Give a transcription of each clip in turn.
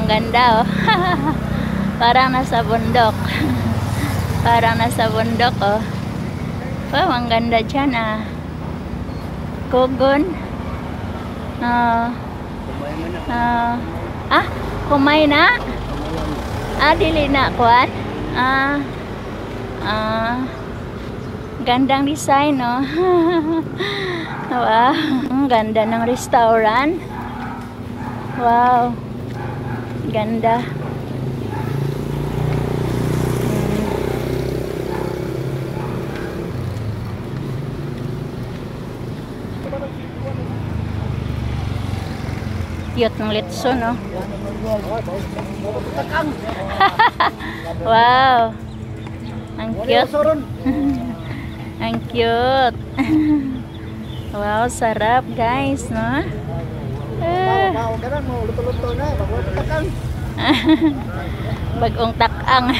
ang ganda oh. Parang nasa bundok. Parang nasa bundok oh. Wow, ang ganda dyan ah. Kugon. Kumay na? Dili na kuan? Gandang design no. Wow, ang ganda ng restaurant. Wow. Ganda. Cute ng litso no. Wow. Ang cute. Ang cute. Wow, sarap guys, no? Bagong takang.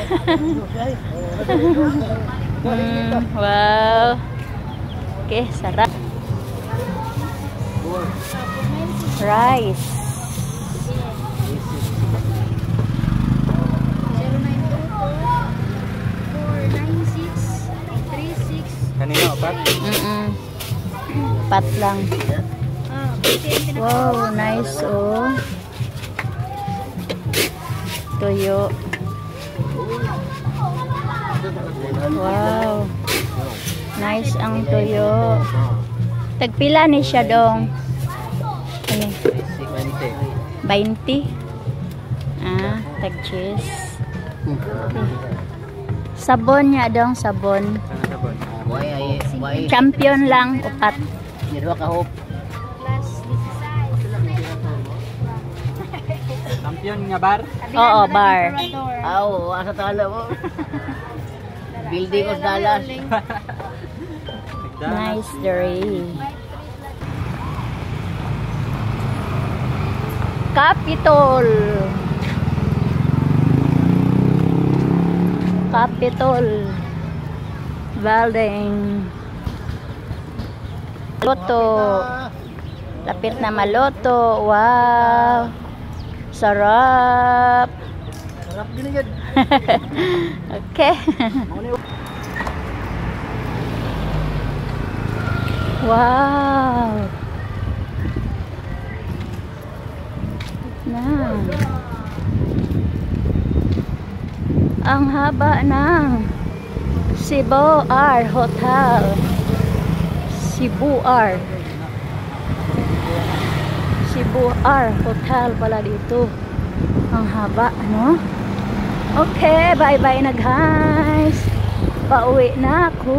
Wow. Okay, sarap. Rice. Kanina pat? Pat lang. Wow, nice oh. Tuyo. Wow. Nice ang tuyo. Tagpila ni siya dong. Ano? 20. Tag-cheese. Sabon niya dong, sabon. Champion lang, upat. Champion nga bar? Oo, bar. Asa tala mo? Building of Dallas. Nice dairy. Capitol. Capitol Building. Loto. Lapit na maloto. Wow. Sarap. Sarap din yun. Okay. Wow. Na. Ang haba ng Cebu R Hotel. Cebu R. Cebu R Hotel pala dito. Ang haba, no? Okay, bye-bye na guys. Pauwi na ako.